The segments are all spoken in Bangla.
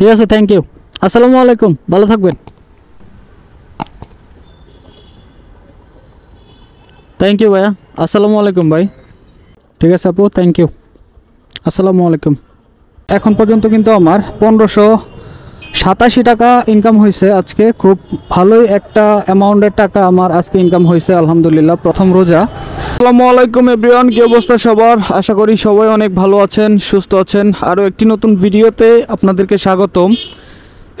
ঠিক আছে, থ্যাংক ইউ। আসসালামু আলাইকুম, ভালো থাকবেন। থ্যাংক ইউ ভাইয়া। আসসালামু আলাইকুম ভাই। ঠিক আছে আপু, থ্যাংক ইউ। আসসালামু আলাইকুম। এখন পর্যন্ত কিন্তু আমার 1587 টাকা ইনকাম হয়েছে আজকে। খুব ভালোই একটা অ্যামাউন্টের টাকা আমার আজকে ইনকাম হয়েছে আলহামদুলিল্লাহ, প্রথম রোজা। আসসালামু আলাইকুম এভরিওয়ান, কি অবস্থা সবার? আশা করি সবাই অনেক ভালো আছেন, সুস্থ আছেন। আরও একটি নতুন ভিডিওতে আপনাদেরকে স্বাগতম।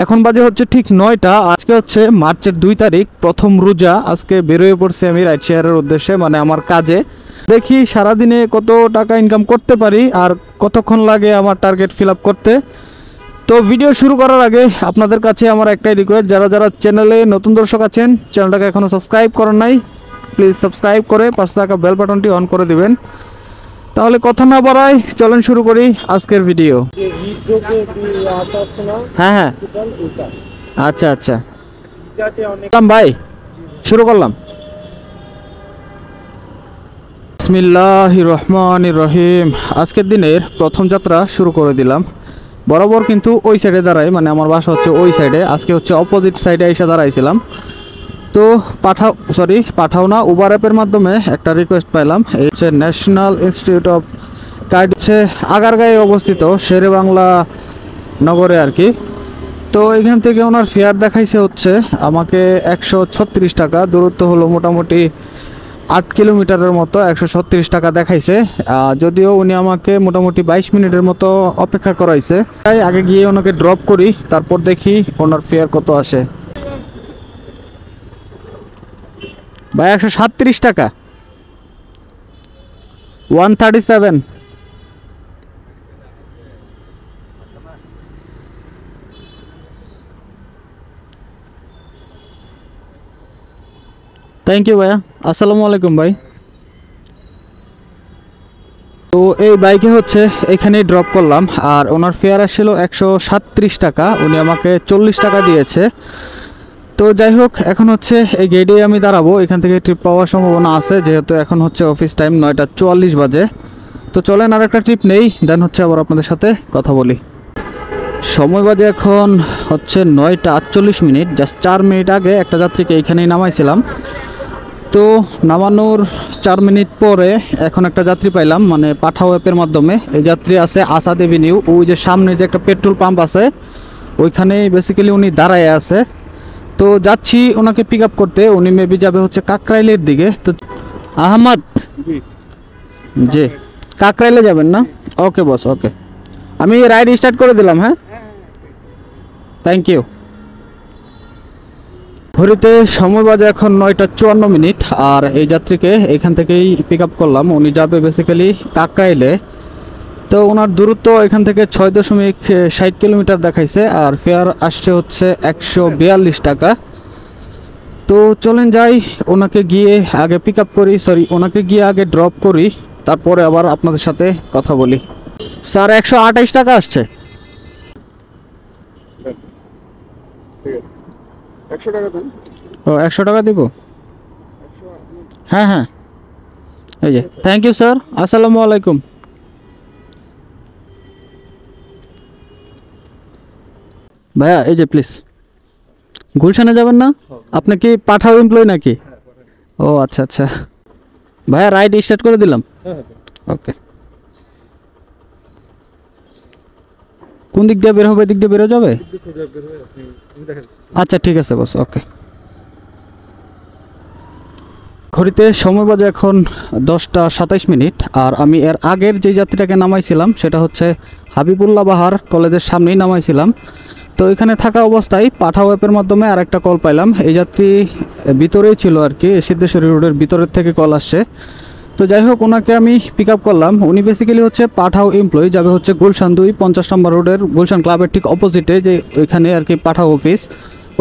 এখন বাজে হচ্ছে ঠিক 9টা। আজকে হচ্ছে মার্চের 2 তারিখ, প্রথম রোজা। আজকে বেরোয় পড়ছি আমি রাইড শেয়ারের উদ্দেশ্যে, মানে আমার কাজে। দেখি সারাদিনে কত টাকা ইনকাম করতে পারি আর কতক্ষণ লাগে আমার টার্গেট ফিল আপ করতে। তো ভিডিও শুরু করার আগে আপনাদের কাছে আমার একটাই রিকোয়েস্ট, যারা যারা চ্যানেলে নতুন দর্শক আছেন, চ্যানেলটাকে এখনও সাবস্ক্রাইব করেন নাই, প্লিজ সাবস্ক্রাইব করে পাশে থাকা বেল বাটনটি অন করে দিবেন। তাহলে কথা না বাড়াই, চলেন শুরু করি আজকের ভিডিও। হ্যাঁ হ্যাঁ, আচ্ছা আচ্ছা ভাই, শুরু করলাম। বিসমিল্লাহির রহমানির রহিম। আজকের দিনের প্রথম যাত্রা শুরু করে দিলাম। বরাবর কিন্তু ওই সাইডে দাঁড়াই, মানে আমার বাসা হচ্ছে ওই সাইডে। আজকে হচ্ছে অপোজিট সাইডে এসে দাঁড়াইছিলাম। তো পাঠাও না, উবার অ্যাপের মাধ্যমে একটা রিকোয়েস্ট পাইলাম। এই হচ্ছে ন্যাশনাল ইনস্টিটিউট অফ কার্ড, হচ্ছে আগারগাঁয়ে অবস্থিত, শেরে বাংলা নগরে আর কি। তো এখান থেকে ওনার ফেয়ার দেখাইছে হচ্ছে আমাকে 136 টাকা। দূরত্ব হলো মোটামুটি 8 কিলোমিটারের মতো, 136 টাকা দেখাইছে। যদিও উনি আমাকে মোটামুটি 22 মিনিটের মতো অপেক্ষা করাইছে। তাই আগে গিয়ে ওনাকে ড্রপ করি, তারপর দেখি ওনার ফেয়ার কত আসে। ভাই 137 টাকা, 137। থ্যাংক ইউ ভাইয়া। আসসালামু আলাইকুম ভাই। তো এই বাইকে হচ্ছে এখানেই ড্রপ করলাম, আর ওনার ফেয়ার আসছিল 137 টাকা। উনি আমাকে 40 টাকা দিয়েছে। তো যাই হোক, এখন হচ্ছে এই গেটেই আমি দাঁড়াবো। এখান থেকে ট্রিপ পাওয়ার সম্ভাবনা আছে, যেহেতু এখন হচ্ছে অফিস টাইম 9টা 44 বাজে। তো চলেন আর একটা ট্রিপ নেই, দেন হচ্ছে আবার আপনাদের সাথে কথা বলি। সময় বাজে এখন হচ্ছে 9টা 48 মিনিট। জাস্ট 4 মিনিট আগে একটা যাত্রীকে এইখানেই নামাইছিলাম। তো নামানোর 4 মিনিট পরে এখন একটা যাত্রী পাইলাম, মানে পাঠাও অ্যাপের মাধ্যমে। এই যাত্রী আছে আসাদ এভিনিউ, ওই যে সামনে যে একটা পেট্রোল পাম্প আছে ওইখানেই বেসিক্যালি উনি দাঁড়ায় আছে। তো যাচ্ছি ওনাকে পিক আপ করতে। উনি মেবি যাবে হচ্ছে কাকরাইলের দিকে। তো আহমদ জি, কাকরাইলে যাবেন না? ওকে বস, ওকে। আমি রাইড স্টার্ট করে দিলাম। হ্যাঁ, থ্যাংক ইউ। ঘড়িতে সময় বাজে এখন 9টা 54 মিনিট। আর এই যাত্রীকে এখান থেকেই পিক আপ করলাম। উনি যাবে বেসিক্যালি কাকরাইলে। তো ওনার দূরত্ব এখান থেকে 6.60 কিলোমিটার দেখাইছে, আর ফেয়ার আসছে হচ্ছে 142 টাকা। তো চলেন যাই, ওনাকে গিয়ে আগে পিক আপ করি, ওনাকে গিয়ে আগে ড্রপ করি, তারপরে আবার আপনাদের সাথে কথা বলি। স্যার 128 টাকা আসছে। 100 টাকা দেন। ও 100 টাকা দিব? হ্যাঁ হ্যাঁ, এই যে, থ্যাংক ইউ স্যার। আসসালামু আলাইকুম। ভাইয়া এই যে প্লিজ, গুলশানে যাবেন না? আপনি কি পাঠাও এমপ্লয় নাকি? ও আচ্ছা আচ্ছা। ভাইয়া রাইড স্টার্ট করে দিলাম। ওকে। কোন দিক দিয়ে বের হবে? দিক দিয়ে বেরো যাবে? আচ্ছা ঠিক আছে বস, ওকে। ঘড়িতে সময় বাজে এখন 10টা 27 মিনিট। আর আমি এর আগের যে যাত্রীটাকে নামাইছিলাম সেটা হচ্ছে হাবিবুল্লাহ বাহার কলেজের সামনেই নামাইছিলাম। তো এখানে থাকা অবস্থায় পাঠাও অ্যাপের মাধ্যমে আর একটা কল পাইলাম। এই যাত্রী ভিতরেই ছিল আর কি, সিদ্ধেশ্বরী রোডের ভিতরের থেকে কল আসছে। তো যাই হোক, ওনাকে আমি পিক আপ করলাম। উনি বেসিক্যালি হচ্ছে পাঠাও এমপ্লয়ি, যাবে হচ্ছে গুলশান 2 50 নম্বর রোডের গুলশান ক্লাবের ঠিক অপোজিটে, যে ওইখানে আর কি পাঠাও অফিস,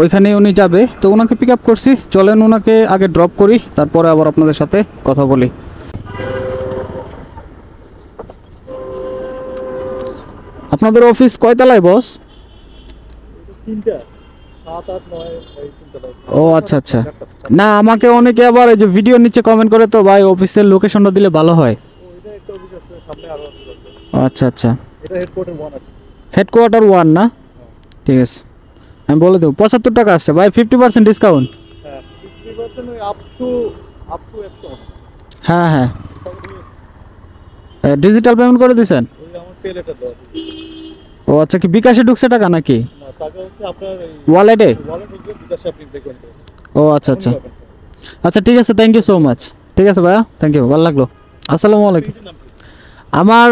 ওইখানে উনি যাবে। তো ওনাকে পিক আপ করছি। চলেন ওনাকে আগে ড্রপ করি, তারপরে আবার আপনাদের সাথে কথা বলি। আপনাদের অফিস কয়তলায় বস? 3টা 7 8 9 এই 3টা। ও আচ্ছা আচ্ছা। না, আমাকে অনেকে আবার এই যে ভিডিও নিচে কমেন্ট করে, তো ভাই অফিসের লোকেশনটা দিলে ভালো হয়। এটা একটা অফিস আছে, সামনে আরো আছে। আচ্ছা আচ্ছা, এটা হেডকোয়ার্টার 1 আছে। হেডকোয়ার্টার 1 না? ঠিক আছে, আমি বলে দেবো 75 টাকা আসছে ভাই, 50% ডিসকাউন্ট। হ্যাঁ 50% ওই আপ টু 100। হ্যাঁ হ্যাঁ, ডিজিটাল পেমেন্ট করে দিয়েছেন? ওই আমার পে লেটার দেওয়া আছে। ও আচ্ছা, কি বিকাশে ঢুকছে টাকা নাকি না টাকা হচ্ছে আপনার এই ওয়ালেটে? ওয়ালেটে গিয়ে বিকাশে আপনি দেখবেন তো। ও আচ্ছা আচ্ছা আচ্ছা, ঠিক আছে, থ্যাংক ইউ সো মাচ। ঠিক আছে ভাইয়া, থ্যাংক ইউ, ভালো লাগলো। আসসালামু আলাইকুম। নাম কি? আমার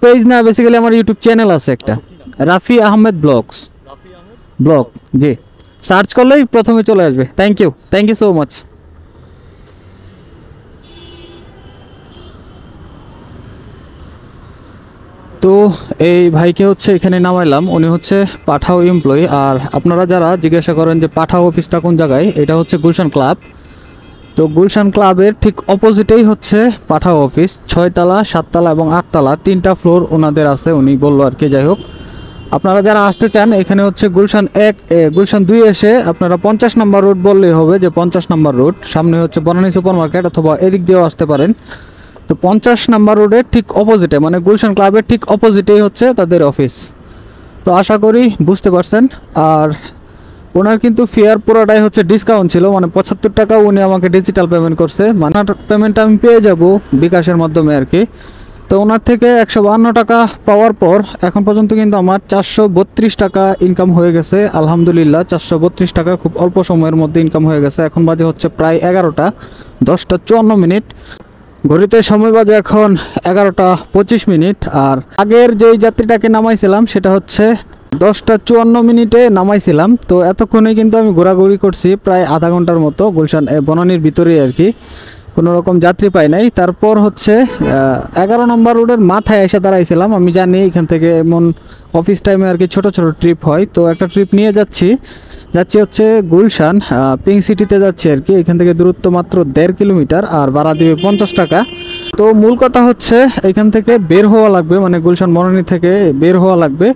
পেজ না, বেসিক্যালি আমার ইউটিউব চ্যানেল আছে একটা, রাফি আহমেদ ব্লগস রাফি আহমেদ ব্লগ, জি, সার্চ করলেই প্রথমে চলে আসবে। Thank you so much. তো এই ভাইকে হচ্ছে এখানে নামাইলাম, উনি হচ্ছে পাঠাও এমপ্লয়ি। আর আপনারা যারা জিজ্ঞাসা করেন যে পাঠাও অফিসটা কোন জায়গায়, এটা হচ্ছে গুলশান ক্লাব। তো গুলশান ক্লাবের ঠিক অপোজিটেই হচ্ছে পাঠাও অফিস। 6 তলা, 7 তলা এবং 8 তলা, 3টা ফ্লোর ওনাদের আছে, উনি বললো আর কি। যাই হোক, আপনারা যারা আসতে চান, এখানে হচ্ছে গুলশান 1, গুলশান 2 এসে আপনারা 50 নম্বর রোড বললেই হবে, যে 50 নম্বর রোড। সামনে হচ্ছে বনানী সুপার মার্কেট, অথবা এদিক দিয়েও আসতে পারেন। তো 50 নাম্বার রোডের ঠিক অপোজিটে, মানে গুলশান ক্লাবের ঠিক অপোজিটেই হচ্ছে তাদের অফিস। তো আশা করি বুঝতে পারছেন। আর ওনার কিন্তু ফেয়ার পুরোটাই হচ্ছে ডিসকাউন্ট ছিল, মানে 75 টাকা উনি আমাকে ডিজিটাল পেমেন্ট করছে, মানে পেমেন্টটা আমি পেয়ে যাব বিকাশের মাধ্যমে আর কি। তো ওনার থেকে 152 টাকা পাওয়ার পর এখন পর্যন্ত কিন্তু আমার 432 টাকা ইনকাম হয়ে গেছে আলহামদুলিল্লাহ। 432 টাকা খুব অল্প সময়ের মধ্যে ইনকাম হয়ে গেছে। এখন বাজে হচ্ছে প্রায় 11টা 10:54 মিনিট, ঘড়িতে সময় বাজে এখন 11:25। আর আগের যেই যাত্রীটাকে নামাইছিলাম সেটা হচ্ছে 10:54 মিনিটে নামাইছিলাম। তো এতক্ষণে কিন্তু আমি ঘোরাঘুরি করছি প্রায় আধা ঘন্টার মতো গুলশান বনানীর ভিতরেই আর কি, কোনো রকম যাত্রী পাই নাই। তারপর হচ্ছে 11 নম্বর রোডের মাথায় এসে দাঁড়াইছিলাম। আমি জানি এখান থেকে এমন অফিস টাইমে আর কি ছোট ছোট ট্রিপ হয়, তো একটা ট্রিপ নিয়ে যাচ্ছি হচ্ছে গুলশান পিঙ্ক সিটিতে যাচ্ছি আর কি। এখান থেকে দূরত্ব মাত্র 1.5 কিলোমিটার, আর ভাড়া দিবে 50 টাকা। তো মূল কথা হচ্ছে এখান থেকে বের হওয়া লাগবে, মানে গুলশান বনানী থেকে বের হওয়া লাগবে।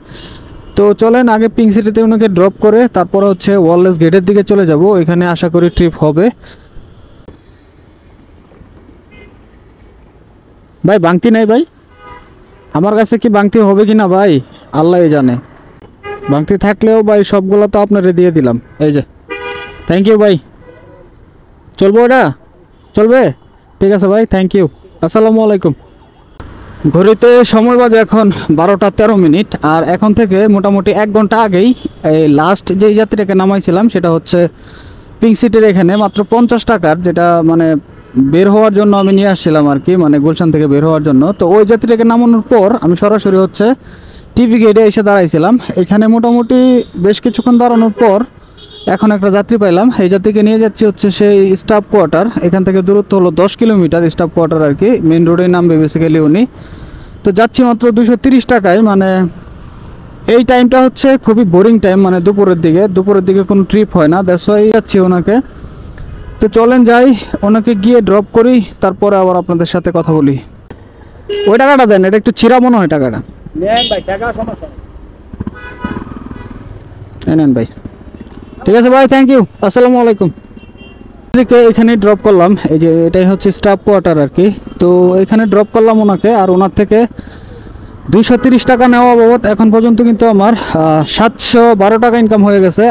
তো চলেন আগে পিঙ্ক সিটিতে ওনাকে ড্রপ করে তারপরে হচ্ছে ওয়ারলেস গেটের দিকে চলে যাব, এখানে আশা করি ট্রিপ হবে। ভাই বাংতি নাই ভাই, আমার কাছে কি বাংতি হবে কি না ভাই আল্লাহই জানে। বাংতি থাকলেও ভাই সবগুলো তো আপনারে দিয়ে দিলাম, এই যে। থ্যাংক ইউ ভাই, চলবো ওটা? চলবে, ঠিক আছে ভাই, থ্যাংক ইউ। আসসালামু আলাইকুম। ঘড়িতে সময় বাজে এখন 12:13 মিনিট। আর এখন থেকে মোটামুটি 1 ঘন্টা আগেই এই লাস্ট যেই যাত্রীটাকে নামাইছিলাম সেটা হচ্ছে পিঙ্ক সিটির এখানে মাত্র 50 টাকার, যেটা মানে বের হওয়ার জন্য আমি নিয়ে আসছিলাম আর কি, মানে গুলশান থেকে বের হওয়ার জন্য। তো ওই যাত্রীটাকে নামানোর পর আমি সরাসরি হচ্ছে টিভি গেটে এসে দাঁড়াইছিলাম। এখানে মোটামুটি বেশ কিছুক্ষণ দাঁড়ানোর পর এখন একটা যাত্রী পাইলাম। এই যাত্রীকে নিয়ে যাচ্ছি হচ্ছে সেই স্টাফ কোয়ার্টার, এখান থেকে দূরত্ব হলো 10 কিলোমিটার স্টাফ কোয়ার্টার আর কি, মেন রোডে নামবে বেসিক্যালি উনি। তো যাচ্ছি মাত্র 230 টাকায়, মানে এই টাইমটা হচ্ছে খুবই বোরিং টাইম, মানে দুপুরের দিকে কোনো ট্রিপ হয় না, দ্যাটস ওয়াই যাচ্ছি ওনাকে। তো চলেন যাই, ওনাকে গিয়ে ড্রপ করি, তারপরে আবার আপনাদের সাথে কথা বলি। ওই টাকাটা দেন, এটা একটু চিরা মনে হয় টাকাটা। নেন ভাই, টাকা সমস্যা নেই। নেন ভাই, ঠিক আছে ভাই, থ্যাংক ইউ, আসসালামু আলাইকুম। এখানে ড্রপ করলাম, এই যে এটাই হচ্ছে স্টাফ কোয়ার্টার আর কি। তো এখানে ড্রপ করলাম ওনাকে, আর ওনার থেকে 230 টাকা নেওয়া বাবদ এখন পর্যন্ত কিন্তু আমার 712 টাকা ইনকাম হয়ে গেছে।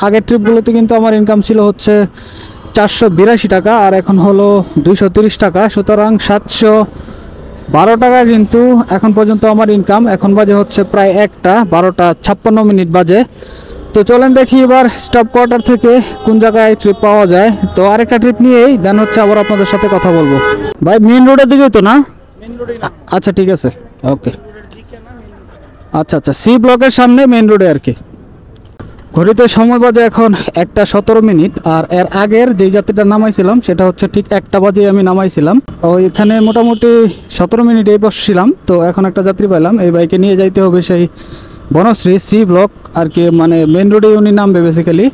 আগের ট্রিপগুলোতে কিন্তু আমার ইনকাম ছিল হচ্ছে 482 টাকা, আর এখন হলো 230 টাকা। সুতরাং 712 টাকা কিন্তু এখন পর্যন্ত আমার ইনকাম। এখন বাজে হচ্ছে প্রায় 1:12:56 মিনিট বাজে। তো চলেন দেখি এবার স্টাফ কোয়ার্টার থেকে কোন জায়গায় ট্রিপ পাওয়া যায়। তো আরেকটা ট্রিপ নিয়েই দেন হচ্ছে আবার আপনাদের সাথে কথা বলবো। ভাই মেন রোডের দিকে তো না? মেন রোডে না, আচ্ছা ঠিক আছে, ওকে। রোডের দিকে না, মেন রোডে। আচ্ছা আচ্ছা, সি ব্লকের সামনে মেন রোডে আর কি। ঘড়িতে সময় বাজে এখন 1:17 মিনিট। আর এর আগের যেই যাত্রীটা নামাইছিলাম সেটা হচ্ছে ঠিক 1টা বাজে আমি নামাইছিলাম। এখানে মোটামুটি 17 মিনিটে বসছিলাম। তো এখন একটা যাত্রী পাইলাম, এই বাইকে নিয়ে যাইতে হবে সেই বনশ্রী সি ব্লক আর কি, মানে মেন রোডে উনি নামবে বেসিক্যালি।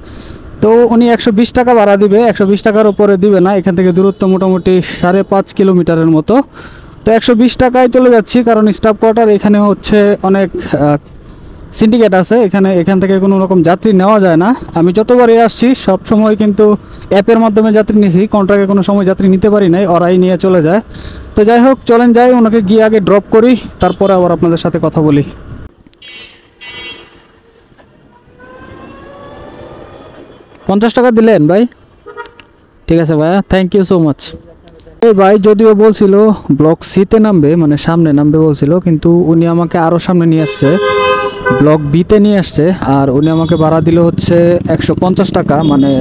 তো উনি 120 টাকা ভাড়া দিবে, 120 টাকার উপরে দিবে না। এখান থেকে দূরত্ব মোটামুটি 5.5 কিলোমিটারের মতো। তো 120 টাকায় চলে যাচ্ছি, কারণ স্টাফ কোয়ার্টার এখানে হচ্ছে অনেক সিন্ডিকেট আছে, এখান থেকে কোনো রকম যাত্রী নেওয়া যায় না। আমি যতবারই আসছি সব সময় কিন্তু অ্যাপের মাধ্যমে যাত্রী নিয়েছি, কন্ট্রাক্টে কোনো সময় যাত্রী নিতে পারি নাই, ওরাই নিয়ে চলে যায়। তো যাই হোক, চলেন যাই, ওনাকে গিয়ে আগে ড্রপ করি, তারপরে আবার আপনাদের সাথে কথা বলি। 50 টাকা দিলেন ভাই? ঠিক আছে ভাইয়া, থ্যাংক ইউ সো মাচ। এই ভাই যদিও বলছিল ব্লক সিতে নামবে, মানে সামনে নামবে বলছিল, কিন্তু উনি আমাকে আরও সামনে নিয়ে আসছে, ব্লক বিতে নিয়ে আসছে। আর উনি আমাকে ভাড়া দিল হচ্ছে 150 টাকা। মানে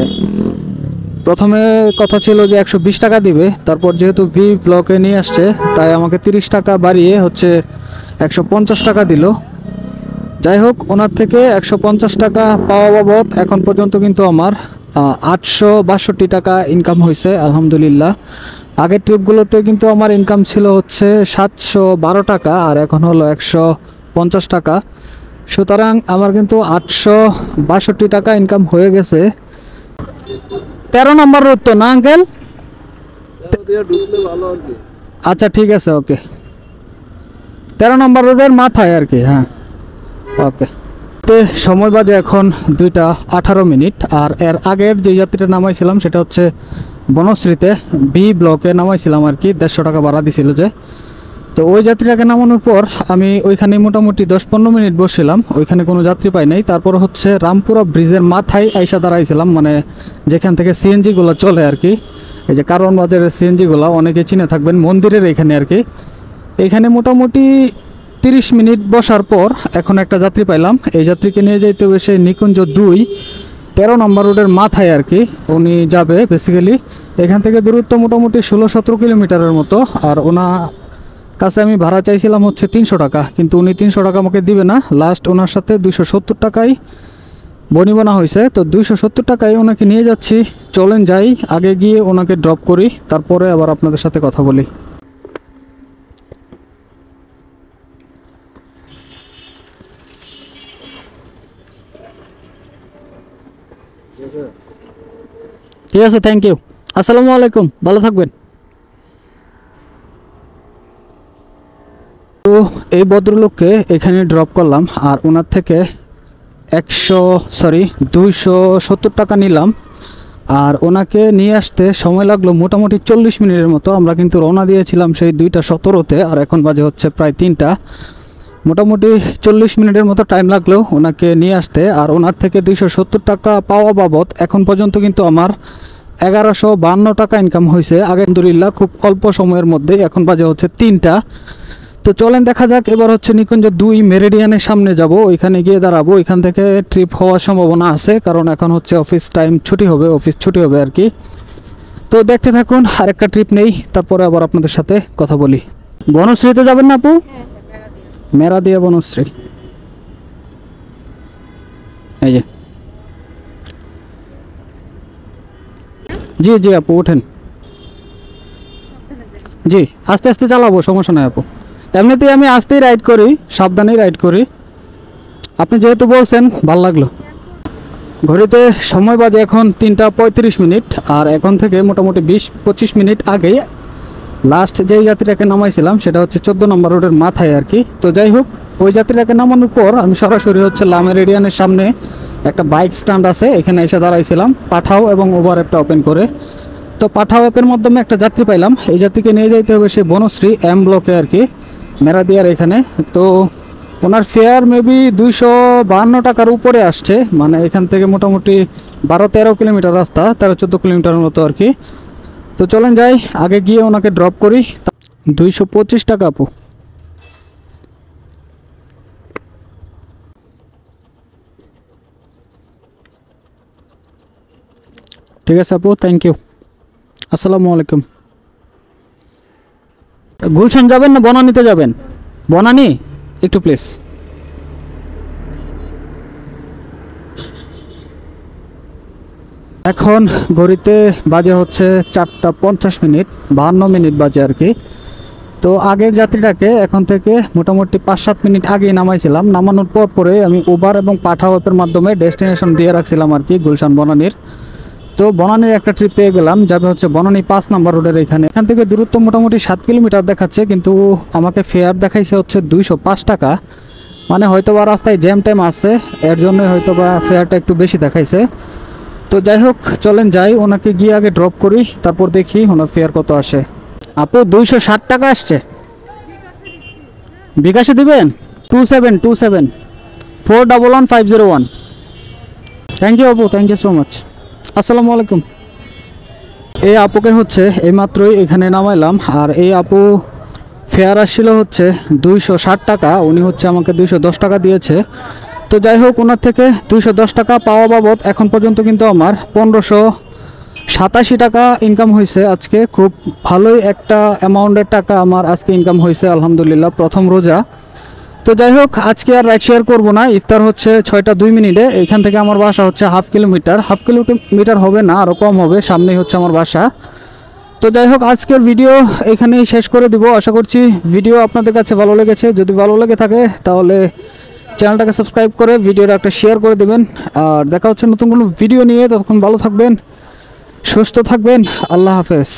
প্রথমে কথা ছিল যে 120 টাকা দিবে, তারপর যেহেতু বি ব্লকে নিয়ে আসছে তাই আমাকে 30 টাকা বাড়িয়ে হচ্ছে 150 টাকা দিল। যাই হোক, ওনার থেকে 150 টাকা পাওয়া বাবদ এখন পর্যন্ত কিন্তু আমার 862 টাকা ইনকাম হয়েছে আলহামদুলিল্লাহ। আগের ট্রিপগুলোতে কিন্তু আমার ইনকাম ছিল হচ্ছে 712 টাকা, আর এখন হলো 150 টাকা। সুতরাং আমার কিন্তু 862 টাকা ইনকাম হয়ে গেছে। 13 নম্বর রোড তো না আঙ্কেল? ঢুকলে ভালো আর কি। আচ্ছা ঠিক আছে, ওকে। 13 নম্বর রোডের মাথায় আর কি। হ্যাঁ, ওকে। তো সময় বাজে এখন 2:18। আর এর আগের যে যাত্রীটা নামাইছিলাম সেটা হচ্ছে বনশ্রীতে বি ব্লকে নামাইছিলাম আর কি, 150 টাকা ভাড়া দিছিল যে। তো ওই যাত্রীটাকে নামানোর পর আমি ওইখানে মোটামুটি 10-15 মিনিট বসছিলাম, ওইখানে কোনো যাত্রী পাই নাই। তারপর হচ্ছে রামপুরা ব্রিজের মাথায় আইসা দাঁড়াইছিলাম, মানে যেখান থেকে সিএনজিগুলো চলে আর কি। এই যে কারওয়ান বাজারের সিএনজিগুলো অনেকে চিনে থাকবেন, মন্দিরের এখানে আর কি। এখানে মোটামুটি 30 মিনিট বসার পর এখন একটা যাত্রী পাইলাম। এই যাত্রীকে নিয়ে যাইতে হবে সেই নিকুঞ্জ 2 13 নম্বর রোডের মাথায় আর কি। উনি যাবে বেসিক্যালি এখান থেকে দূরত্ব মোটামুটি 16-17 কিলোমিটারের মতো। আর ওনা কাছে আমি ভাড়া চাইছিলাম হচ্ছে 300 টাকা, কিন্তু উনি 300 টাকা আমাকে দিবে না। লাস্ট ওনার সাথে 270 টাকাই বনিবনা হয়েছে। তো 270 টাকায় ওনাকে নিয়ে যাচ্ছি। চলেন যাই, আগে গিয়ে ওনাকে ড্রপ করি, তারপরে আবার আপনাদের সাথে কথা বলি। ঠিক আছে, থ্যাংক ইউ। আসসালামু আলাইকুম, ভালো থাকবেন। তো এই ভদ্রলোককে এখানে ড্রপ করলাম, আর ওনার থেকে 270 টাকা নিলাম। আর ওনাকে নিয়ে আসতে সময় লাগলো মোটামুটি 40 মিনিটের মতো। আমরা কিন্তু রওনা দিয়েছিলাম সেই 2:17-তে, আর এখন বাজে হচ্ছে প্রায় 3টা। মোটামুটি 40 মিনিটের মতো টাইম লাগলো ওনাকে নিয়ে আসতে। আর ওনার থেকে 270 টাকা পাওয়া বাবদ এখন পর্যন্ত কিন্তু আমার 1152 টাকা ইনকাম হয়েছে আলহামদুলিল্লাহ, খুব অল্প সময়ের মধ্যে। এখন বাজে হচ্ছে 3টা। তো চলেন দেখা যাক, এবার হচ্ছে নিকুঞ্জ 2 মেরিডিয়ানের সামনে যাব, ওইখানে গিয়ে দাঁড়াবো। ওইখান থেকে ট্রিপ হওয়ার সম্ভাবনা আছে, কারণ এখন হচ্ছে অফিস টাইম ছুটি হবে, অফিস ছুটি হবে আর কি। তো দেখতে থাকুন, আরেকটা ট্রিপ নেই, তারপরে আবার আপনাদের সাথে কথা বলি। বনশ্রীতে যাবেন না আপু? মেরা দিয়া বনশ্রী, এই যে। জি জি আপু, ওঠেন। জি, আস্তে আস্তে চালাবো, সমস্যা নাই আপু। এমনিতেই আমি আস্তেই রাইড করি, সাবধানেই রাইড করি। আপনি যেহেতু বলছেন ভাল লাগলো। ঘড়িতে সময় বাজে এখন 3:35। আর এখন থেকে মোটামুটি 20-25 মিনিট আগে লাস্ট যেই যাত্রীটাকে নামাইছিলাম সেটা হচ্ছে 14 নম্বর রোডের মাথায় আর কি। তো যাই হোক, ওই যাত্রীটাকে নামানোর পর আমি সরাসরি হচ্ছে লামেরিডিয়ানের সামনে একটা বাইক স্ট্যান্ড আছে, এখানে এসে দাঁড়াইছিলাম পাঠাও এবং ওভার অ্যাপটা ওপেন করে। তো পাঠাও অ্যাপের মাধ্যমে একটা যাত্রী পাইলাম। এই যাত্রীকে নিয়ে যাইতে হবে সেই বনশ্রী এম ব্লকে আর কি, মেরাদিয়ার এখানে। তো ওনার ফেয়ার মেবি 252 টাকার উপরে আসছে, মানে এখান থেকে মোটামুটি 12-13 কিলোমিটার রাস্তা, 13-14 কিলোমিটারের মতো আর কি। তো চলেন যাই, আগে গিয়ে ওনাকে ড্রপ করি। 225 টাকা আপু। ঠিক আছে আপু, থ্যাংক ইউ। আসসালামু আলাইকুম। গুলশান যাবেন না বনানীতে যাবেন? বনানী একটু প্লিজ। এখন ঘড়িতে বাজে হচ্ছে 4:50, 52 মিনিট বাজে আর কি। তো আগের যাত্রীটাকে এখন থেকে মোটামুটি 5-7 মিনিট আগেই নামাইছিলাম। নামানোর পরে আমি উবার এবং পাঠাও অ্যাপের মাধ্যমে ডেস্টিনেশন দিয়ে রাখছিলাম আর কি, গুলশান বনানীর। তো বনানীর একটা ট্রিপ পেয়ে গেলাম, যাবে হচ্ছে বনানী 5 নম্বর রোডের এখানে। এখান থেকে দূরত্ব মোটামুটি 7 কিলোমিটার দেখাচ্ছে, কিন্তু আমাকে ফেয়ার দেখাইছে হচ্ছে 205 টাকা। মানে হয়তো বা রাস্তায় জ্যাম ট্যাম আছে, এর জন্য হয়তো বা ফেয়ারটা একটু বেশি দেখাইছে। তো যাই হোক, চলেন যাই, ওনাকে গিয়ে আগে ড্রপ করি, তারপর দেখি ওনার ফেয়ার কত আসে। আপু 260 টাকা আসছে। বিকাশে দিবেন? 2727 411 501। থ্যাংক ইউ আপু, থ্যাংক ইউ সো মাচ। আসসালামু আলাইকুম। এই আপুকে হচ্ছে এইমাত্রই এখানে নামাইলাম, আর এই আপু ফেয়ার আসছিল হচ্ছে 260 টাকা, উনি হচ্ছে আমাকে 210 টাকা দিয়েছে। তো যাই হোক, ওনার থেকে 210 টাকা পাওয়া বাবদ এখন পর্যন্ত কিন্তু আমার 1587 টাকা ইনকাম হয়েছে আজকে। খুব ভালোই একটা অ্যামাউন্টের টাকা আমার আজকে ইনকাম হয়েছে আলহামদুলিল্লাহ, প্রথম রোজা। তো যাই হোক, আজকে আর রাইড শেয়ার করবো না। ইফতার হচ্ছে 6টা 2 মিনিটে, এখান থেকে আমার বাসা হচ্ছে হাফ কিলোমিটার হবে না, আরও কম হবে, সামনেই হচ্ছে আমার বাসা। তো যাই হোক, আজকের ভিডিও এখানেই শেষ করে দিব। আশা করছি ভিডিও আপনাদের কাছে ভালো লেগেছে। যদি ভালো লেগে থাকে তাহলে চ্যানেলটাকে সাবস্ক্রাইব করে ভিডিওটা একটা শেয়ার করে দেবেন। আর দেখা হচ্ছে নতুন কোনো ভিডিও নিয়ে। ততক্ষণ ভালো থাকবেন, সুস্থ থাকবেন। আল্লাহ হাফেজ।